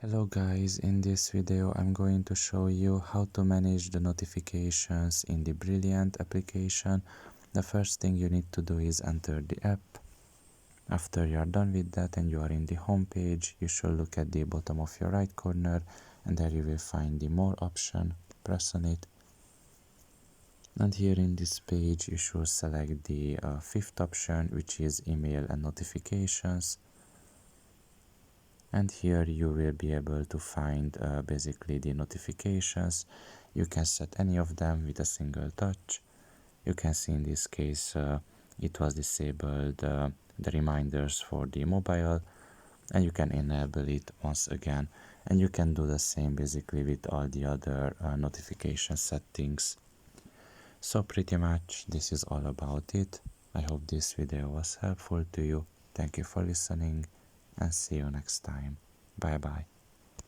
Hello guys, in this video I'm going to show you how to manage the notifications in the Brilliant application. The first thing you need to do is enter the app. After you are done with that and you are in the home page, you should look at the bottom of your right corner and there you will find the more option. Press on it. And here in this page you should select the fifth option, which is email and notifications. And here you will be able to find basically the notifications. You can set any of them with a single touch. You can see in this case it was disabled, the reminders for the mobile, and you can enable it once again, and you can do the same basically with all the other notification settings. So pretty much this is all about it. I hope this video was helpful to you. Thank you for listening and see you next time. Bye bye.